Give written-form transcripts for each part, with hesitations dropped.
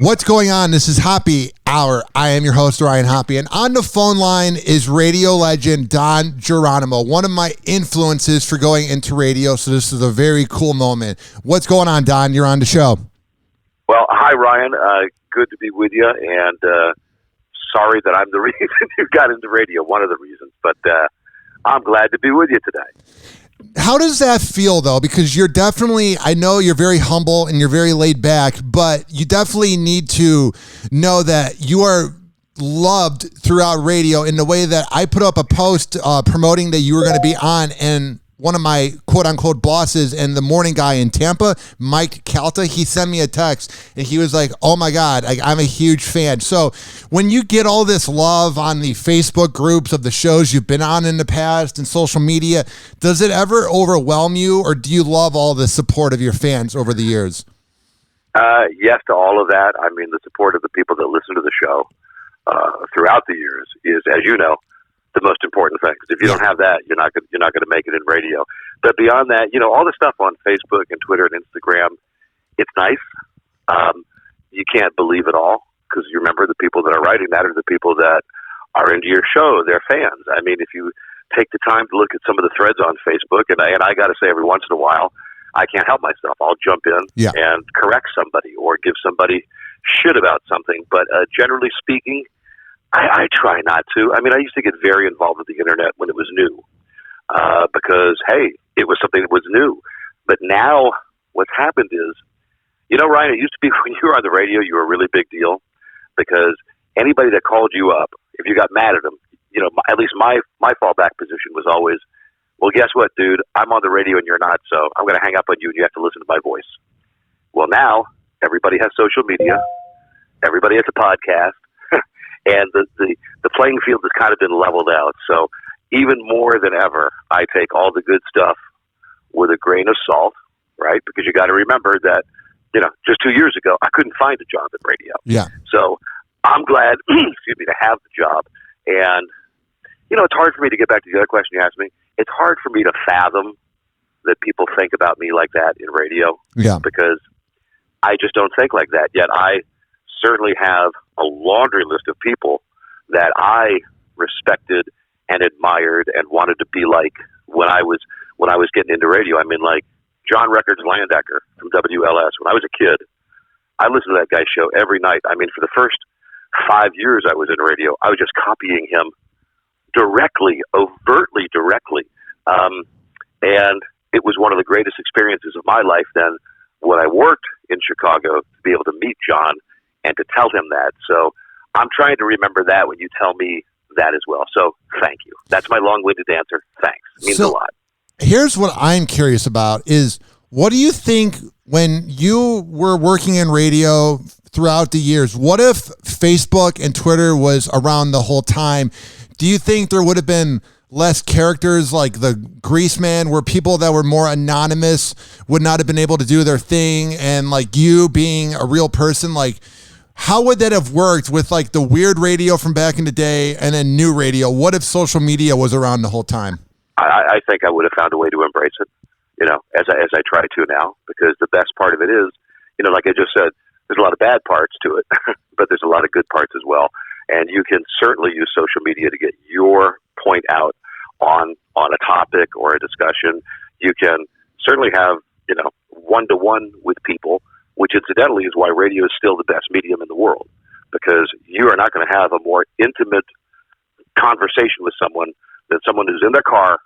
What's going on? This is Hoppe Hour. I am your host, Ryan Hoppe, and on the phone line is radio legend Don Geronimo, one of my influences for going into radio, so this is a very cool moment. What's going on, Don? You're on the show. Well, hi, Ryan. Good to be with you, and sorry that I'm the reason you got into radio, one of the reasons, but I'm glad to be with you today. How does that feel, though? Because you're definitely, I know you're very humble and you're very laid back, but you definitely need to know that you are loved throughout radio in the way that I put up a post promoting that you were going to be on, and one of my quote-unquote bosses and the morning guy in Tampa, Mike Calta, he sent me a text, and he was like, oh my God, I'm a huge fan. So when you get all this love on the Facebook groups of the shows you've been on in the past and social media, does it ever overwhelm you, or do you love all the support of your fans over the years? Yes to all of that. I mean, the support of the people that listen to the show throughout the years is, as you know, the most important thing. Because if you don't have that, you're not going to make it in radio. But beyond that, you know, all the stuff on Facebook and Twitter and Instagram, it's nice. You can't believe it all, because you remember the people that are writing that are the people that are into your show. They're fans. I mean, if you take the time to look at some of the threads on Facebook, and I got to say, every once in a while, I can't help myself. I'll jump in and correct somebody or give somebody shit about something. But generally speaking, I try not to. I mean, I used to get very involved with the internet when it was new, because, hey, it was something that was new. But now what's happened is, you know, Ryan, it used to be when you were on the radio, you were a really big deal, because anybody that called you up, if you got mad at them, you know, at least my fallback position was always, well, guess what, dude? I'm on the radio and you're not, so I'm going to hang up on you and you have to listen to my voice. Well, now everybody has social media. Everybody has a podcast. And the playing field has kind of been leveled out. So even more than ever, I take all the good stuff with a grain of salt, right? Because you got to remember that, you know, just 2 years ago, I couldn't find a job in radio. Yeah. So I'm glad, to have the job. And, you know, it's hard for me to get back to the other question you asked me. It's hard for me to fathom that people think about me like that in radio. Yeah. Because I just don't think like that. Yet I certainly have a laundry list of people that I respected and admired and wanted to be like when I was getting into radio. I mean, like John Records Landecker from WLS. When I was a kid, I listened to that guy's show every night. I mean, for the first 5 years I was in radio, I was just copying him directly, overtly directly. And it was one of the greatest experiences of my life then when I worked in Chicago to be able to meet John and to tell him that. So I'm trying to remember that when you tell me that as well. So thank you. That's my long-winded answer. Thanks. It means a lot. Here's what I'm curious about is, what do you think when you were working in radio throughout the years, what if Facebook and Twitter was around the whole time? Do you think there would have been less characters like the Grease Man, where people that were more anonymous would not have been able to do their thing, and like you being a real person, like how would that have worked with like the weird radio from back in the day and then new radio? What if social media was around the whole time? I think I would have found a way to embrace it, you know, as I try to now, because the best part of it is, you know, like I just said, there's a lot of bad parts to it, but there's a lot of good parts as well. And you can certainly use social media to get your point out on a topic or a discussion. You can certainly have, you know, one-to-one with people, which incidentally is why radio is still the best medium in the world, because you are not going to have a more intimate conversation with someone than someone who's in their car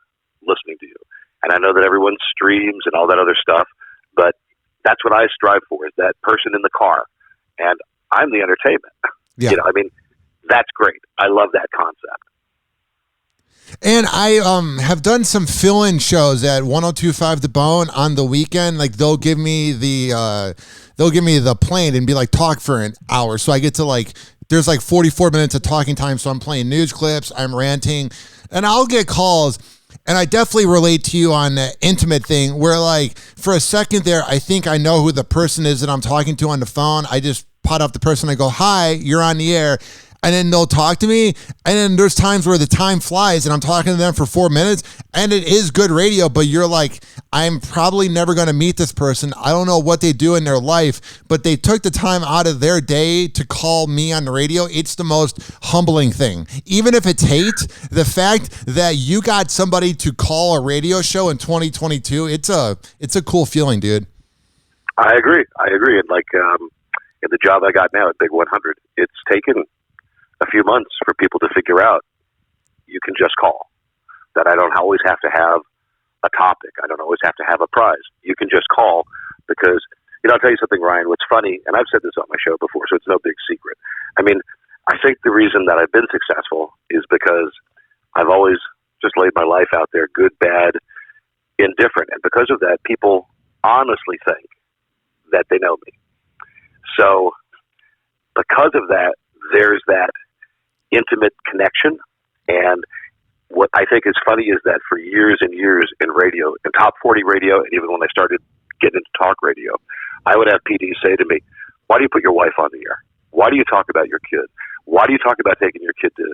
listening to you. And I know that everyone streams and all that other stuff, but that's what I strive for, is that person in the car. And I'm the entertainment. Yeah. You know, I mean, that's great. I love that concept. And I have done some fill-in shows at 102.5 The Bone on the weekend. Like they'll give me the plane and be like, talk for an hour. So I get to like, there's like 44 minutes of talking time. So I'm playing news clips, I'm ranting, and I'll get calls. And I definitely relate to you on the intimate thing where like for a second there, I think I know who the person is that I'm talking to on the phone. I just pot up the person. I go, hi, you're on the air. and then they'll talk to me, and then there's times where the time flies and I'm talking to them for 4 minutes, and it is good radio, but you're like, I'm probably never going to meet this person. I don't know what they do in their life, but they took the time out of their day to call me on the radio. It's the most humbling thing. Even if it's hate, the fact that you got somebody to call a radio show in 2022, it's a cool feeling, dude. I agree. And like in the job I got now at Big 100, it's taken a few months for people to figure out you can just call. That I don't always have to have a topic. I don't always have to have a prize. You can just call because, I'll tell you something, Ryan, what's funny, and I've said this on my show before, so it's no big secret. I mean, I think the reason that I've been successful is because I've always just laid my life out there, good, bad, indifferent. And because of that, people honestly think that they know me. So because of that, there's that intimate connection. And what I think is funny is that for years and years in radio, in top 40 radio, and even when I started getting into talk radio, I would have PDs say to me, why do you put your wife on the air? Why do you talk about your kid? Why do you talk about taking your kid to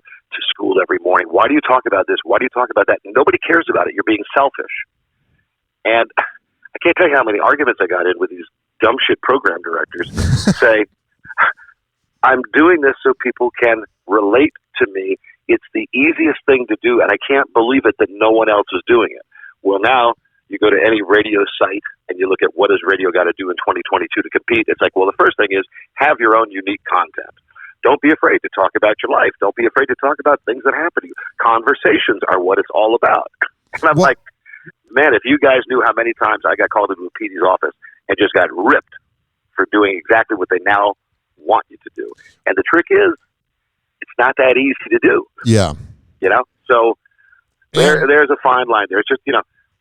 school every morning? Why do you talk about this? Why do you talk about that? Nobody cares about it. You're being selfish. And I can't tell you how many arguments I got in with these dumb shit program directors say, I'm doing this so people can relate to me. It's the easiest thing to do, and I can't believe it that no one else is doing it. Well, now you go to any radio site and you look at what has radio got to do in 2022 to compete. It's like, well, the first thing is have your own unique content. Don't be afraid to talk about your life. Don't be afraid to talk about things that happen to you. Conversations are what it's all about. And I'm like, man, if you guys knew how many times I got called into a PD's office and just got ripped for doing exactly what they now want you to do. And the trick is, it's not that easy to do. Yeah. So there's a fine line there. It's just,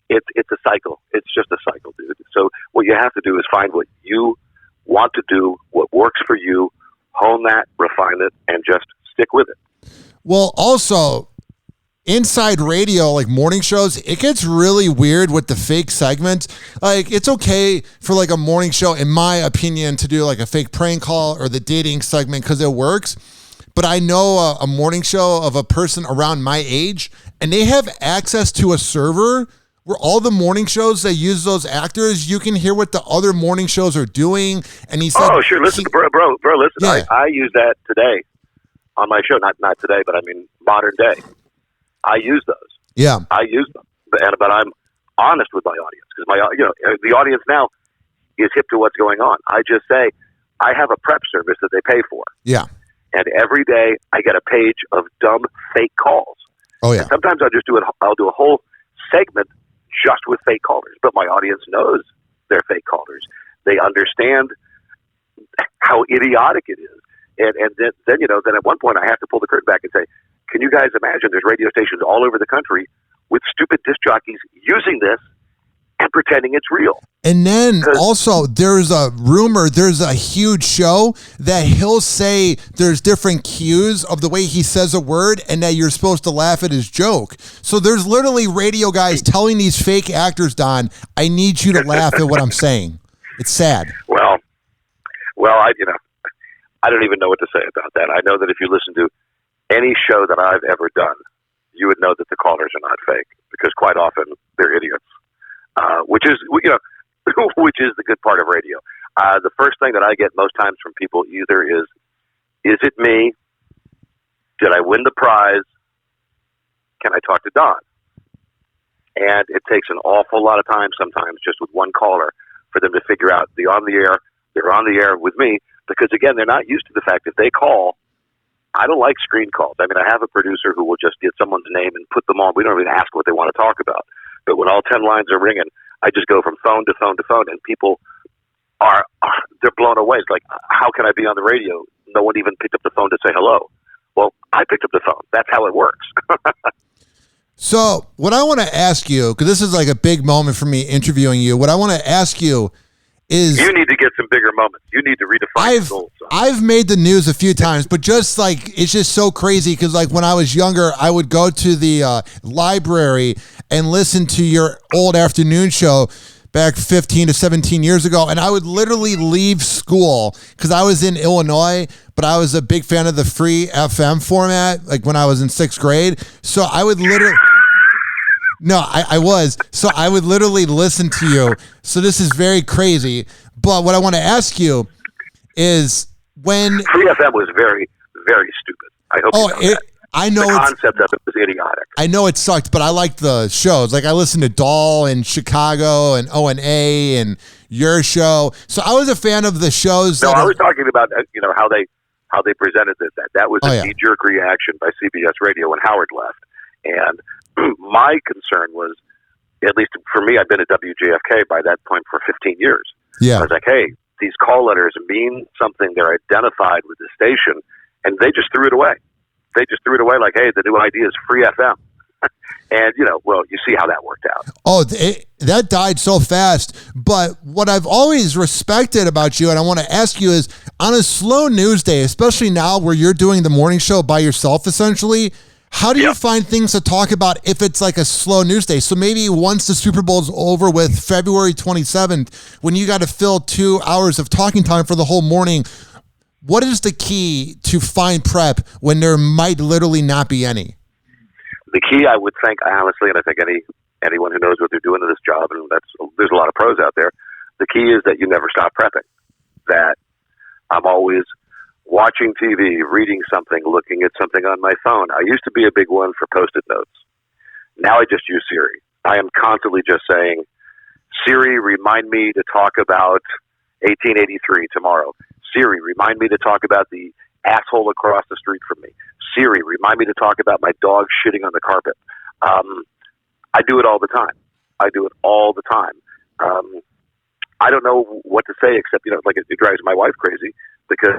it's a cycle. It's just a cycle, dude. So what you have to do is find what you want to do, what works for you, hone that, refine it, and just stick with it. Well, also, inside radio, like morning shows, it gets really weird with the fake segments. Like, it's okay for like a morning show, in my opinion, to do like a fake prank call or the dating segment because it works. But I know a morning show of a person around my age, and they have access to a server where all the morning shows that use those actors, you can hear what the other morning shows are doing. And he said, "Oh, sure, listen, bro, listen. Yeah. I use that today on my show. Not today, but I mean modern day. I use those. Yeah, I use them, but I'm honest with my audience because the audience now is hip to what's going on. I just say I have a prep service that they pay for. Yeah. And every day I get a page of dumb fake calls. Oh yeah. And sometimes I'll do a whole segment just with fake callers, but my audience knows they're fake callers. They understand how idiotic it is. And then at one point I have to pull the curtain back and say, can you guys imagine there's radio stations all over the country with stupid disc jockeys using this and pretending it's real? And then also there's a rumor, there's a huge show that he'll say there's different cues of the way he says a word and that you're supposed to laugh at his joke. So there's literally radio guys telling these fake actors, Don, I need you to laugh at what I'm saying. It's sad. Well, I don't even know what to say about that. I know that if you listen to any show that I've ever done, you would know that the callers are not fake because quite often they're idiots. Which is the good part of radio. The first thing that I get most times from people either is it me? Did I win the prize? Can I talk to Don? And it takes an awful lot of time sometimes just with one caller for them to figure out they're on the air with me because, again, they're not used to the fact if they call, I don't like screen calls. I mean, I have a producer who will just get someone's name and put them on. We don't even ask what they want to talk about. But when all 10 lines are ringing, I just go from phone to phone to phone, and people they're blown away. It's like, how can I be on the radio? No one even picked up the phone to say hello. Well, I picked up the phone. That's how it works. So what I want to ask you, because this is like a big moment for me interviewing you, what I want to ask you is... You need to get some bigger moments. You need to redefine your goals. I've made the news a few times, but just like, it's just so crazy because like when I was younger, I would go to the library and listen to your old afternoon show back 15 to 17 years ago, and I would literally leave school because I was in Illinois, but I was a big fan of the free FM format, like when I was in 6th grade. So I would literally... No, I was. So I would literally listen to you. So this is very crazy. But what I want to ask you is when... Free FM was very, very stupid. I hope you know that. I know the concept of it was idiotic. I know it sucked, but I liked the shows. Like I listened to Doll and Chicago and O&A and your show. So I was a fan of the shows. No, I was talking about how they presented it. That was a knee-jerk reaction by CBS Radio when Howard left. And my concern was, at least for me, I've been at WJFK by that point for 15 years. Yeah. I was like, hey, these call letters mean something. They're identified with the station, and they just threw it away. They just threw it away like, hey, the new idea is free FM. And, you see how that worked out. Oh, that died so fast. But what I've always respected about you, and I want to ask you, is on a slow news day, especially now where you're doing the morning show by yourself, essentially, how do you find things to talk about if it's like a slow news day? So maybe once the Super Bowl's over with February 27th, when you got to fill 2 hours of talking time for the whole morning, what is the key to find prep when there might literally not be any? The key, I would think, honestly, and I think anyone who knows what they're doing in this job, and there's a lot of pros out there, the key is that you never stop prepping. That I'm always watching TV, reading something, looking at something on my phone. I used to be a big one for Post-it notes. Now I just use Siri. I am constantly just saying, Siri, remind me to talk about 1883 tomorrow. Siri, remind me to talk about the asshole across the street from me. Siri, remind me to talk about my dog shitting on the carpet. I do it all the time. I don't know what to say except, like it drives my wife crazy because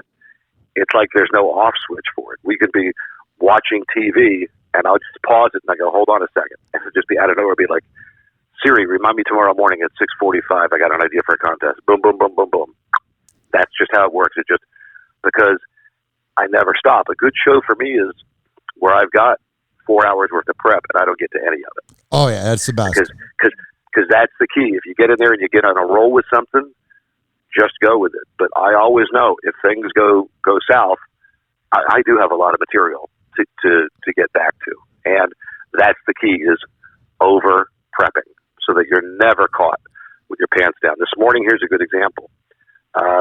it's like there's no off switch for it. We could be watching TV and I'll just pause it and I go, hold on a second. And it'll just be out of nowhere, be like, Siri, remind me tomorrow morning at 6:45. I got an idea for a contest. Boom, boom, boom, boom, boom. That's just how it works. It's just because I never stop. A good show for me is where I've got 4 hours worth of prep and I don't get to any of it. Oh yeah, that's the best. Because that's the key. If you get in there and you get on a roll with something, just go with it. But I always know if things go south, I do have a lot of material to get back to. And that's the key is over prepping so that you're never caught with your pants down. This morning, here's a good example.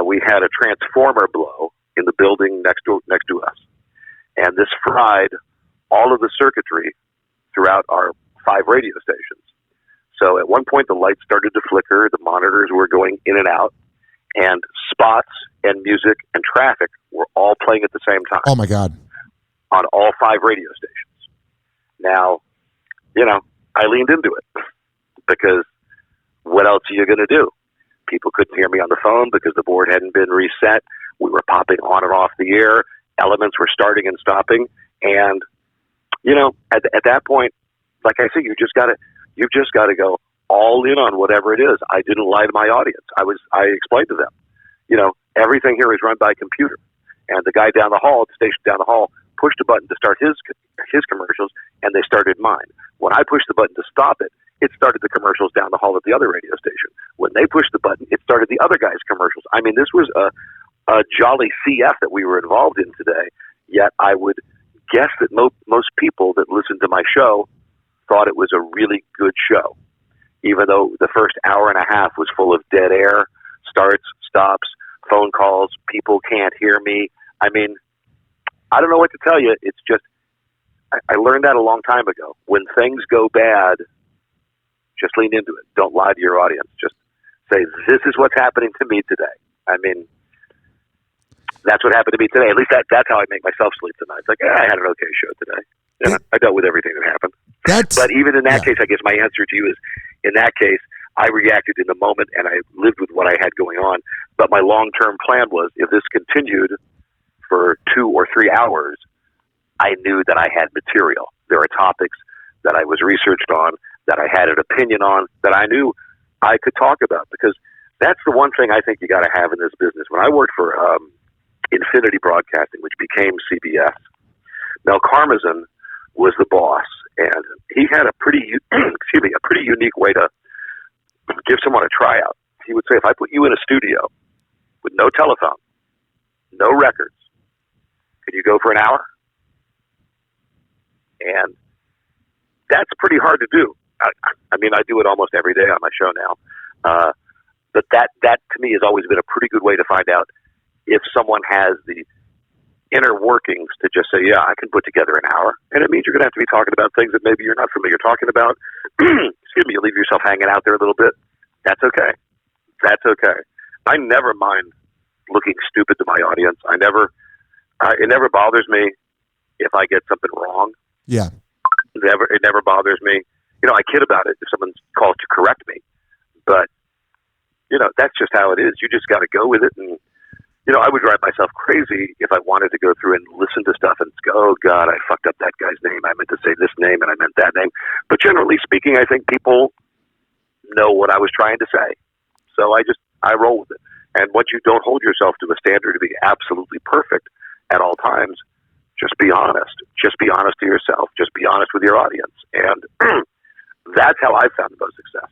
We had a transformer blow in the building next to us. And this fried all of the circuitry throughout our 5 radio stations. So at one point, the lights started to flicker. The monitors were going in and out. And spots and music and traffic were all playing at the same time. Oh, my God. On all 5 radio stations. Now, I leaned into it because what else are you going to do? People couldn't hear me on the phone because the board hadn't been reset. We were popping on and off the air. Elements were starting and stopping. And, at that point, like I said, you've just got to go all in on whatever it is. I didn't lie to my audience. I explained to them, everything here is run by computer. And the guy down the hall, the station down the hall, pushed a button to start his commercials, and they started mine. When I pushed the button to stop it, it started the commercials down the hall at the other radio station. When they pushed the button, it started the other guy's commercials. I mean, this was a jolly CF that we were involved in today, yet I would guess that most people that listened to my show thought it was a really good show, even though the first hour and a half was full of dead air, starts, stops, phone calls, people can't hear me. I mean, I don't know what to tell you. It's just, I learned that a long time ago. When things go bad, just lean into it. Don't lie to your audience. Just say, this is what's happening to me today. I mean, that's what happened to me today. At least that's how I make myself sleep tonight. It's like, I had an okay show today. I dealt with everything that happened. But even in that case, I guess my answer to you is, in that case, I reacted in the moment and I lived with what I had going on. But my long-term plan was, if this continued for 2 or 3 hours, I knew that I had material. There are topics that I was researched on, that I had an opinion on, that I knew I could talk about. Because that's the one thing I think you got to have in this business. When I worked for Infinity Broadcasting, which became CBS, Mel Karmazin was the boss, and he had a pretty unique way to give someone a tryout, he would say, if I put you in a studio with no telephone, no records, could you go for an hour? And that's pretty hard to do. I mean, I do it almost every day on my show now. But that to me has always been a pretty good way to find out if someone has the inner workings to just say, yeah, I can put together an hour. And it means you're going to have to be talking about things that maybe you're not familiar talking about. Excuse me, you leave yourself hanging out there a little bit. That's okay. That's okay. I never mind looking stupid to my audience. It never bothers me if I get something wrong. Yeah. It never bothers me. You know, I kid about it if someone calls to correct me. But, you know, that's just how it is. You just got to go with it. And, you know, I would drive myself crazy if I wanted to go through and listen to stuff and go, oh, God, I fucked up that guy's name. I meant to say this name and I meant that name. But generally speaking, I think people know what I was trying to say. So I roll with it. And once you don't hold yourself to a standard to be absolutely perfect at all times, just be honest. Just be honest to yourself. Just be honest with your audience. And that's how I've found the most success.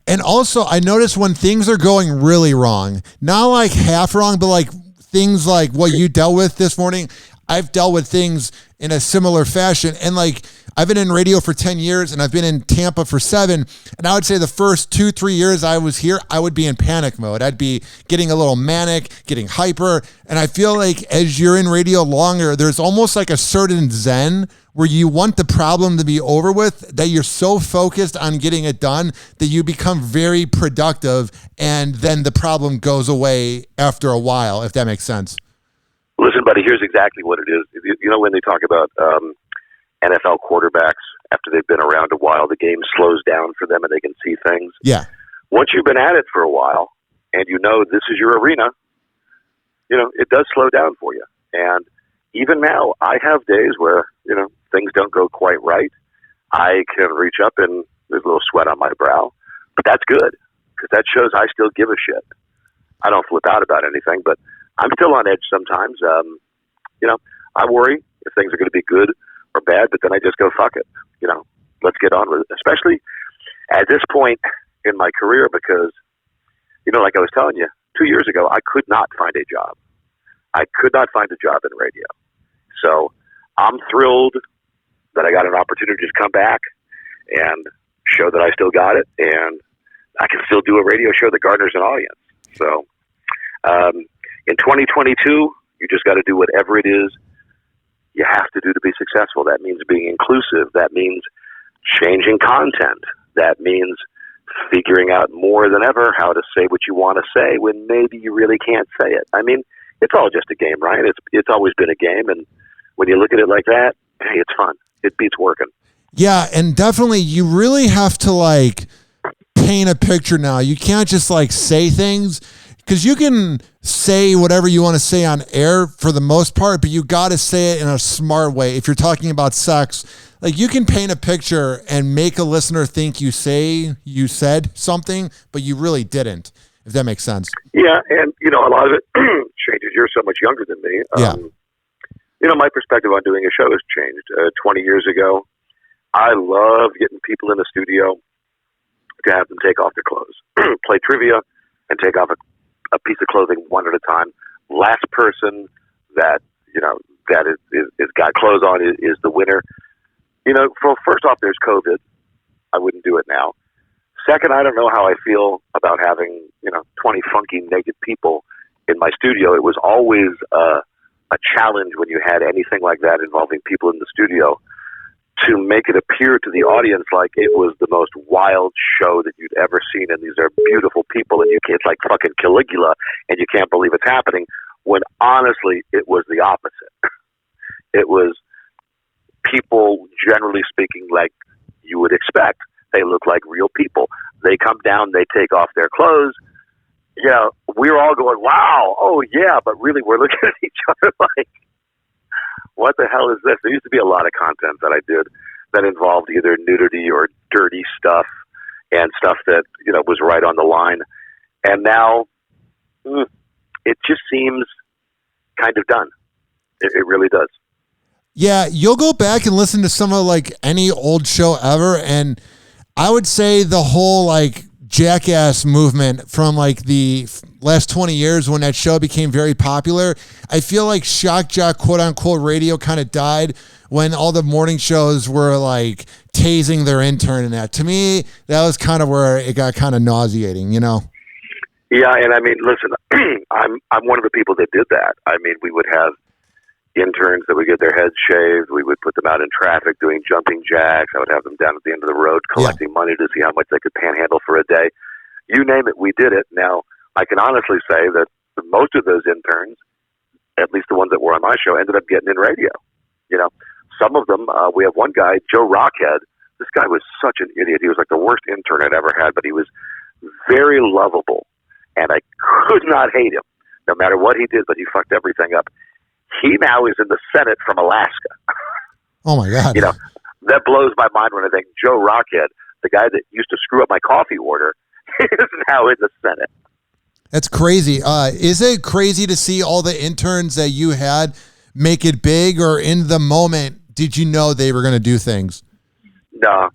And also, I notice when things are going really wrong, not like half wrong, but like things like what you dealt with this morning, I've dealt with things in a similar fashion. And like, I've been in radio for 10 years and I've been in Tampa for 7. And I would say the first 2-3 years I was here, I would be in panic mode. I'd be getting a little manic, getting hyper. And I feel like as you're in radio longer, there's almost like a certain zen where you want the problem to be over with, that you're so focused on getting it done that you become very productive. And then the problem goes away after a while, if that makes sense. Listen, buddy, here's exactly what it is. You know, when they talk about NFL quarterbacks, after they've been around a while, the game slows down for them and they can see things. Yeah. Once you've been at it for a while and you know this is your arena, you know, it does slow down for you. And even now, I have days where, you know, things don't go quite right. I can reach up and there's a little sweat on my brow. But that's good, because that shows I still give a shit. I don't flip out about anything, but I'm still on edge sometimes. You know, I worry if things are going to be good or bad, but then I just go, fuck it. You know, let's get on with it. Especially at this point in my career, because, you know, like I was telling you, 2 years ago, I could not find a job. I could not find a job in radio. So I'm thrilled that I got an opportunity to come back and show that I still got it, and I can still do a radio show that garners an audience. So in 2022, you just got to do whatever it is you have to do to be successful. That means being inclusive. That means changing content. That means figuring out more than ever how to say what you want to say when maybe you really can't say it. I mean, it's all just a game, right? It's always been a game, and when you look at it like that, hey, it's fun. It beats working. Yeah, and definitely you really have to like paint a picture now. You can't just like say things, because you can say whatever you want to say on air for the most part, but you got to say it in a smart way. If you're talking about sex, like you can paint a picture and make a listener think you said something, but you really didn't, if that makes sense. Yeah, and you know, a lot of it changes. You're so much younger than me. Yeah. You know, my perspective on doing a show has changed. 20 years ago, I loved getting people in the studio to have them take off their clothes, play trivia, and take off a piece of clothing one at a time. Last person that, you know, that is got clothes on is the winner. You know, first off, there's COVID. I wouldn't do it now. Second, I don't know how I feel about having, you know, 20 funky naked people in my studio. It was always a challenge when you had anything like that involving people in the studio to make it appear to the audience like it was the most wild show that you'd ever seen, and these are beautiful people, and it's like fucking Caligula, and you can't believe it's happening, when honestly it was the opposite. It was people, generally speaking, like you would expect. They look like real people. They come down, they take off their clothes. You know, we're all going, wow, oh yeah, but really we're looking at each other like, what the hell is this? There used to be a lot of content that I did that involved either nudity or dirty stuff and stuff that, you know, was right on the line. And now it just seems kind of done. It really does. Yeah, you'll go back and listen to some of like any old show ever, and I would say the whole like Jackass movement from like the last 20 years when that show became very popular. I feel like shock jock, quote unquote, radio kind of died when all the morning shows were like tasing their intern and that. To me, that was kind of where it got kind of nauseating, you know? Yeah, and I mean, listen, I'm one of the people that did that. I mean, we would have interns that would get their heads shaved. We would put them out in traffic doing jumping jacks. I would have them down at the end of the road collecting money to see how much they could panhandle for a day. You name it, we did it. Now, I can honestly say that most of those interns, at least the ones that were on my show, ended up getting in radio. You know, some of them, we have one guy, Joe Rockhead. This guy was such an idiot. He was like the worst intern I'd ever had, but he was very lovable. And I could not hate him, no matter what he did, but he fucked everything up. He now is in the Senate from Alaska. Oh, my God. You know, that blows my mind when I think Joe Rockhead, the guy that used to screw up my coffee order, is now in the Senate. That's crazy. Is it crazy to see all the interns that you had make it big, or in the moment, did you know they were going to do things? No,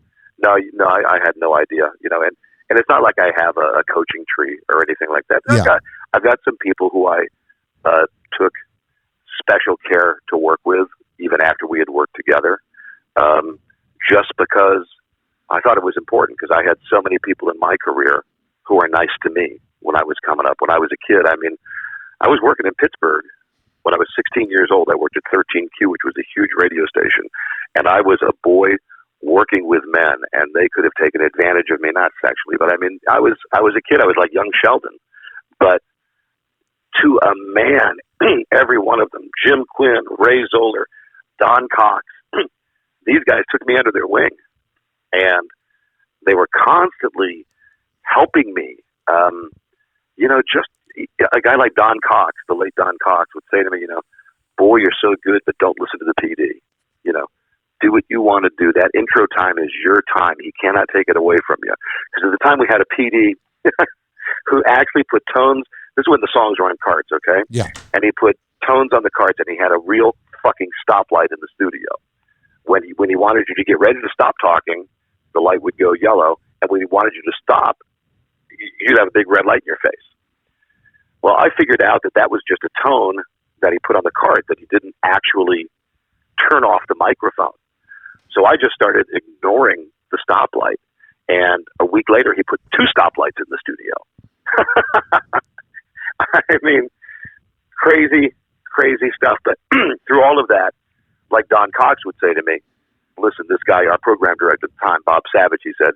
I had no idea, you know, and it's not like I have a coaching tree or anything like that. Yeah. I've got some people who I took special care to work with, even after we had worked together, just because I thought it was important, because I had so many people in my career who were nice to me when I was coming up. When I was a kid, I mean, I was working in Pittsburgh. When I was 16 years old, I worked at 13Q, which was a huge radio station, and I was a boy working with men, and they could have taken advantage of me, not sexually, but I mean, I was a kid. I was like young Sheldon, but to a man, every one of them, Jim Quinn, Ray Zoller, Don Cox, these guys took me under their wing, and they were constantly helping me. You know, just a guy like Don Cox, the late Don Cox, would say to me, you know, boy, you're so good, but don't listen to the PD. You know, do what you want to do. That intro time is your time. He cannot take it away from you. Because at the time we had a PD who actually put tones. This is when the songs were on cards, okay? Yeah. And he put tones on the cards, and he had a real fucking stoplight in the studio. When he wanted you to get ready to stop talking, the light would go yellow, and when he wanted you to stop, you'd have a big red light in your face. Well, I figured out that was just a tone that he put on the card, that he didn't actually turn off the microphone. So I just started ignoring the stoplight, and a week later, he put 2 stoplights in the studio. I mean, crazy stuff. But through all of that, like Don Cox would say to me, listen, this guy, our program director at the time, Bob Savage, he said,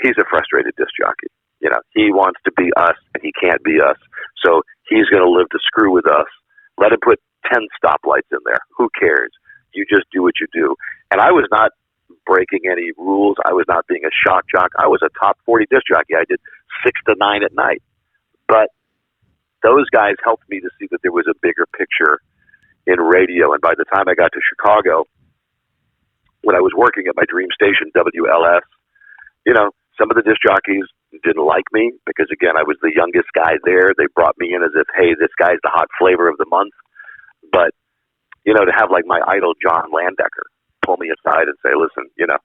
he's a frustrated disc jockey. You know, he wants to be us, and he can't be us. So he's going to live to screw with us. Let him put 10 stoplights in there. Who cares? You just do what you do. And I was not breaking any rules. I was not being a shock jock. I was a top 40 disc jockey. I did 6 to 9 at night. But those guys helped me to see that there was a bigger picture in radio. And by the time I got to Chicago, when I was working at my dream station, WLS, you know, some of the disc jockeys didn't like me because, again, I was the youngest guy there. They brought me in as if, hey, this guy's the hot flavor of the month. But, you know, to have like my idol, John Landecker, pull me aside and say, listen, you know,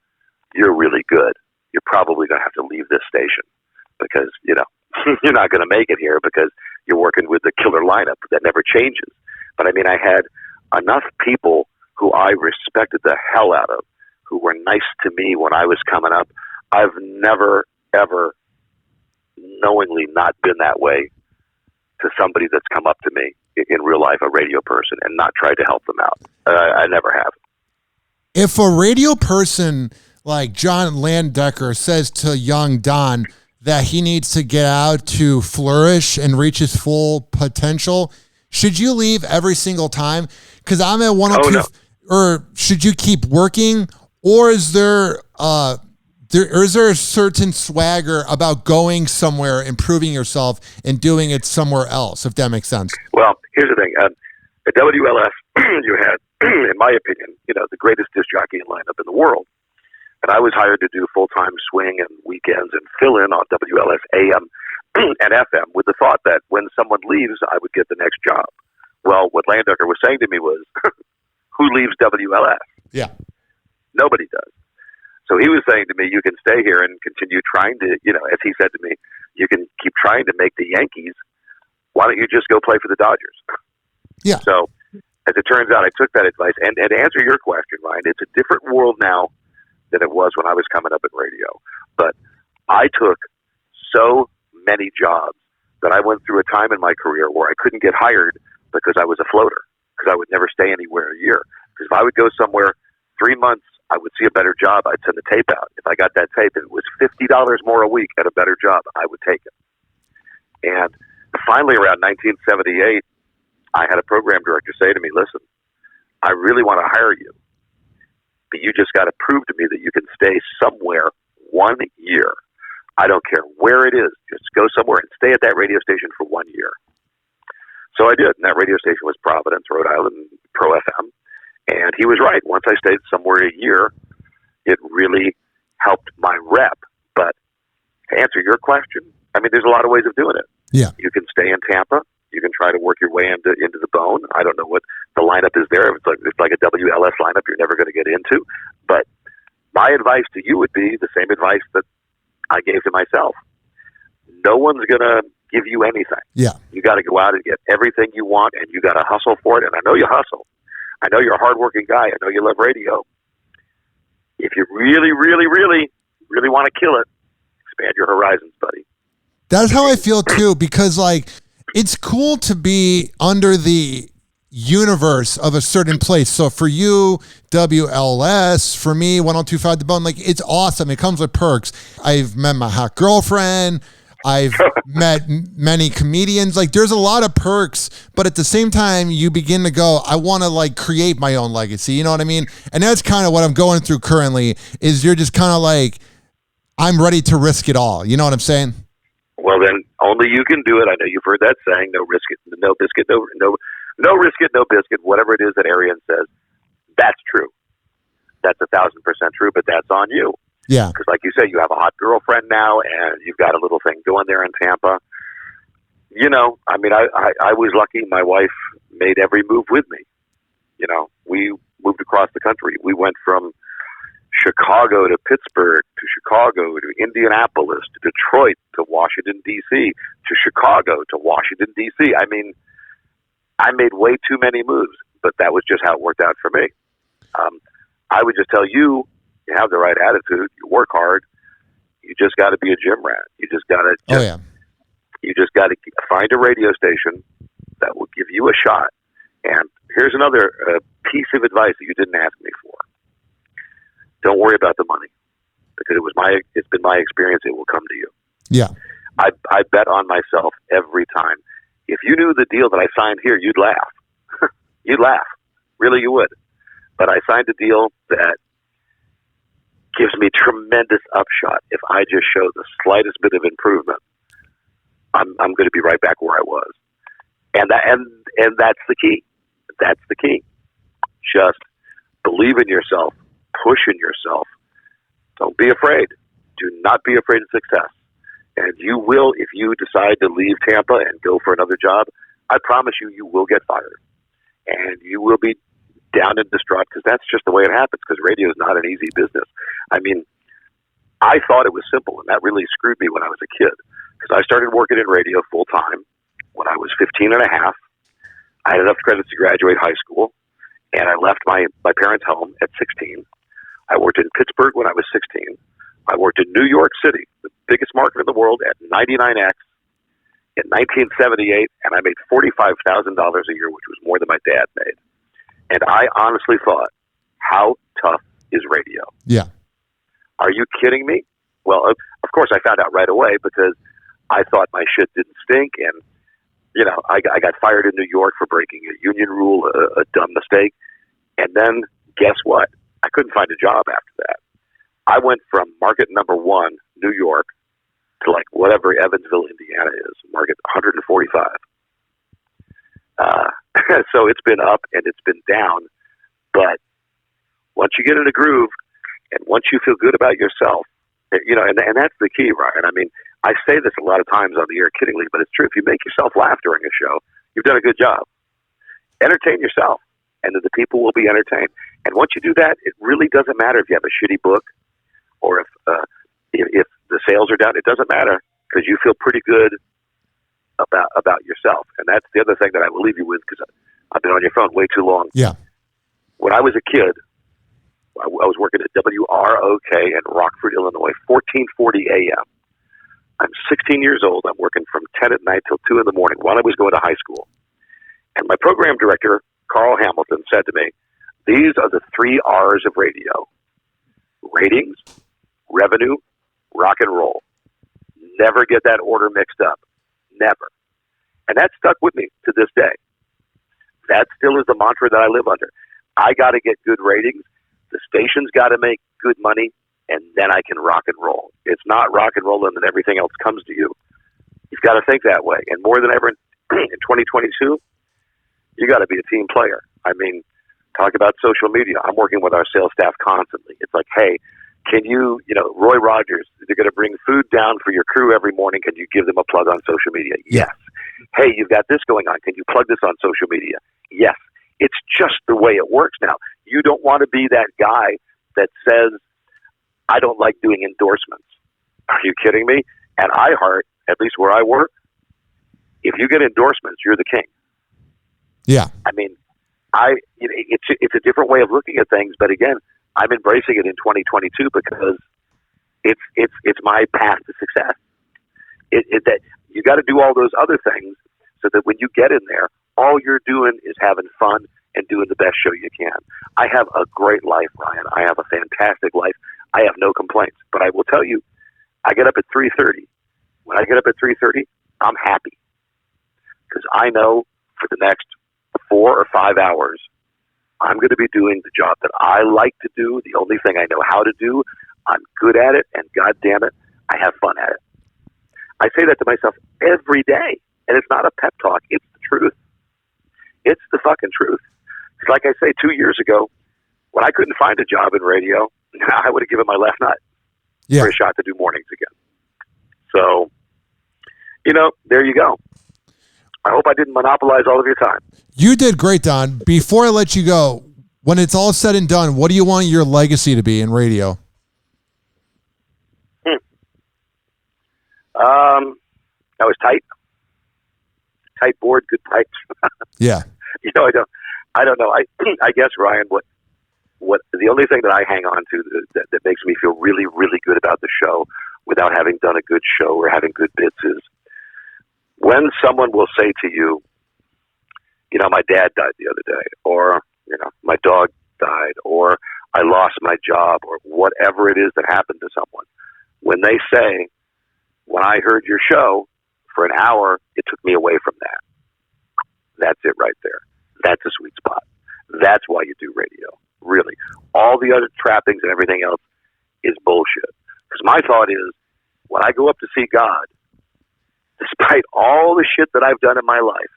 you're really good. You're probably going to have to leave this station because, you know, you're not going to make it here because you're working with the killer lineup that never changes. But I mean, I had enough people who I respected the hell out of, who were nice to me when I was coming up. I've never, ever knowingly not been that way to somebody that's come up to me in real life, a radio person, and not tried to help them out. I never have. If a radio person like John Landecker says to young Don that he needs to get out to flourish and reach his full potential, should you leave every single time? Because I'm at 102. No. Or should you keep working? Or is there a certain swagger about going somewhere, improving yourself, and doing it somewhere else, if that makes sense? Well, here's the thing. At WLS, you had, in my opinion, you know, the greatest disc jockey lineup in the world. And I was hired to do full-time swing and weekends and fill in on WLS AM and FM with the thought that when someone leaves, I would get the next job. Well, what Landecker was saying to me was, who leaves WLS? Yeah. Nobody does. So he was saying to me, you can stay here and continue trying to, as he said to me, you can keep trying to make the Yankees. Why don't you just go play for the Dodgers? Yeah. So as it turns out, I took that advice. And to answer your question, Ryan, it's a different world now than it was when I was coming up in radio. But I took so many jobs that I went through a time in my career where I couldn't get hired because I was a floater, because I would never stay anywhere a year. Because if I would go somewhere 3 months, I would see a better job, I'd send the tape out. If I got that tape, if it was $50 more a week at a better job, I would take it. And finally, around 1978, I had a program director say to me, listen, I really want to hire you, but you just got to prove to me that you can stay somewhere 1 year. I don't care where it is. Just go somewhere and stay at that radio station for 1 year. So I did, and that radio station was Providence, Rhode Island, Pro FM. And he was right. Once I stayed somewhere a year, it really helped my rep. But to answer your question, I mean, there's a lot of ways of doing it. Yeah. You can stay in Tampa. You can try to work your way into the bone. I don't know what the lineup is there. It's like a WLS lineup you're never going to get into. But my advice to you would be the same advice that I gave to myself. No one's going to give you anything. Yeah. You got to go out and get everything you want, and you got to hustle for it. And I know you hustle. I know you're a hardworking guy. I know you love radio. If you really, really, really, really want to kill it, expand your horizons, buddy. That's how I feel too, because like it's cool to be under the universe of a certain place. So for you, WLS, for me, 102.5 The Bone, like it's awesome. It comes with perks. I've met my hot girlfriend. I've met many comedians. Like there's a lot of perks, but at the same time you begin to go, I want to like create my own legacy. You know what I mean? And that's kind of what I'm going through currently is you're just kind of like, I'm ready to risk it all. You know what I'm saying? Well, then only you can do it. I know you've heard that saying, no risk it, no biscuit, no risk it, no biscuit, whatever it is that Arian says. That's true. That's 1,000% true, but that's on you. Yeah. Because like you said, you have a hot girlfriend now and you've got a little thing going there in Tampa. I mean, I was lucky. My wife made every move with me. We moved across the country. We went from Chicago to Pittsburgh to Chicago to Indianapolis to Detroit to Washington, D.C. to Chicago to Washington, D.C. I mean, I made way too many moves, but that was just how it worked out for me. I would just tell you, you have the right attitude, you work hard, you just got to be a gym rat. You just got to you just got to find a radio station that will give you a shot. And here's another piece of advice that you didn't ask me for. Don't worry about the money, because it's been my experience. It will come to you. Yeah. I bet on myself every time. If you knew the deal that I signed here, you'd laugh. You'd laugh. Really, you would. But I signed a deal that gives me tremendous upshot. If I just show the slightest bit of improvement, I'm going to be right back where I was. And that's the key. That's the key. Just believe in yourself. Push in yourself. Don't be afraid. Do not be afraid of success. And you will, if you decide to leave Tampa and go for another job, I promise you, you will get fired. And you will be down and distraught, because that's just the way it happens, because radio is not an easy business. I mean, I thought it was simple, and that really screwed me when I was a kid, because I started working in radio full-time when I was 15 and a half. I had enough credits to graduate high school, and I left my parents' home at 16. I worked in Pittsburgh when I was 16. I worked in New York City, the biggest market in the world, at 99X in 1978, and I made $45,000 a year, which was more than my dad made. And I honestly thought, how tough is radio? Yeah. Are you kidding me? Well, of course, I found out right away, because I thought my shit didn't stink, and I got fired in New York for breaking a union rule, a dumb mistake. And then guess what? I couldn't find a job after that. I went from market number 1, New York, to like whatever Evansville, Indiana is, market 145. So it's been up and it's been down. But once you get in a groove and once you feel good about yourself, and that's the key, Ryan. I mean, I say this a lot of times on the air kiddingly, but it's true. If you make yourself laugh during a show, you've done a good job. Entertain yourself, and then the people will be entertained. And once you do that, it really doesn't matter if you have a shitty book or if the sales are down, it doesn't matter because you feel pretty good about yourself. And that's the other thing that I will leave you with because I've been on your phone way too long. Yeah. When I was a kid, I was working at WROK in Rockford, Illinois, 1440 a.m. I'm 16 years old. I'm working from 10 at night till 2 in the morning while I was going to high school. And my program director, Carl Hamilton, said to me, these are the 3 R's of radio: ratings, revenue, rock and roll. Never get that order mixed up. Never. And that stuck with me to this day. That still is the mantra that I live under. I got to get good ratings. The station's got to make good money, and then I can rock and roll. It's not rock and roll and then everything else comes to you. You've got to think that way. And more than ever in 2022, you got to be a team player. I mean, talk about social media. I'm working with our sales staff constantly. It's like, hey, can you, Roy Rogers, they're going to bring food down for your crew every morning. Can you give them a plug on social media? Yes. Hey, you've got this going on. Can you plug this on social media? Yes. It's just the way it works now. You don't want to be that guy that says, I don't like doing endorsements. Are you kidding me? At iHeart, at least where I work, if you get endorsements, you're the king. Yeah. I mean, it's a different way of looking at things, but again, I'm embracing it in 2022 because it's my path to success. That you got to do all those other things so that when you get in there, all you're doing is having fun and doing the best show you can. I have a great life, Ryan. I have a fantastic life. I have no complaints. But I will tell you, I get up at 3:30. When I get up at 3:30, I'm happy because I know for the next 4 or 5 hours, I'm going to be doing the job that I like to do, the only thing I know how to do. I'm good at it, and God damn it, I have fun at it. I say that to myself every day, and it's not a pep talk. It's the truth. It's the fucking truth. It's like I say, 2 years ago, when I couldn't find a job in radio, I would have given my left nut for a shot to do mornings again. So, there you go. I hope I didn't monopolize all of your time. You did great, Don. Before I let you go, when it's all said and done, what do you want your legacy to be in radio? I was tight board, good pipes. Yeah. I don't know. I guess, Ryan, what the only thing that I hang on to that makes me feel really, really good about the show without having done a good show or having good bits is when someone will say to you, my dad died the other day, or, my dog died, or I lost my job, or whatever it is that happened to someone. When they say, when I heard your show for an hour, it took me away from that. That's it right there. That's a sweet spot. That's why you do radio. Really. All the other trappings and everything else is bullshit. Because my thought is, when I go up to see God, despite all the shit that I've done in my life,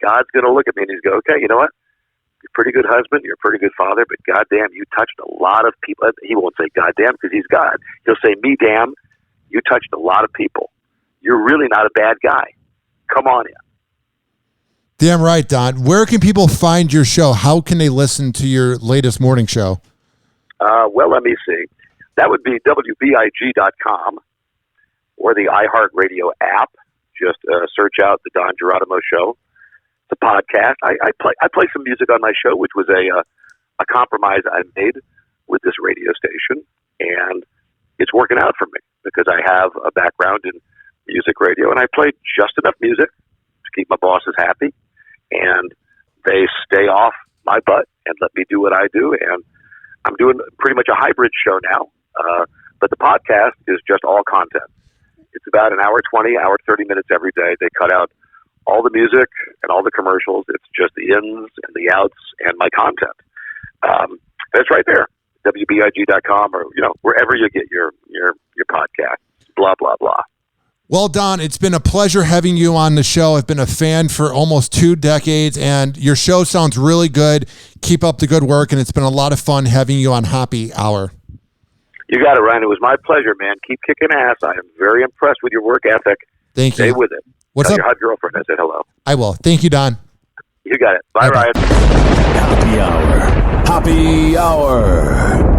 God's going to look at me and he's going, okay, you know what? You're a pretty good husband. You're a pretty good father, but goddamn, you touched a lot of people. He won't say goddamn because he's God. He'll say, me damn, you touched a lot of people. You're really not a bad guy. Come on in. Damn right, Don. Where can people find your show? How can they listen to your latest morning show? Well, let me see. That would be WBIG.com or the iHeartRadio app. Just search out the Don Geronimo Show. It's a podcast. I play some music on my show, which was a compromise I made with this radio station, and it's working out for me because I have a background in music radio, and I play just enough music to keep my bosses happy, and they stay off my butt and let me do what I do, and I'm doing pretty much a hybrid show now, but the podcast is just all content. It's about an hour 20, hour 30 minutes every day. They cut out all the music and all the commercials. It's just the ins and the outs and my content. That's right there, WBIG.com or wherever you get your podcast. Blah blah blah. Well, Don, it's been a pleasure having you on the show. I've been a fan for almost 2 decades, and your show sounds really good. Keep up the good work, and it's been a lot of fun having you on Hoppe Hour. You got it, Ryan. It was my pleasure, man. Keep kicking ass. I am very impressed with your work ethic. Thank you. Stay with it. What's Tell up? your hot girlfriend I said hello. I will. Thank you, Don. You got it. Bye, Bye-bye. Ryan. Hoppe Hour. Hoppe Hour.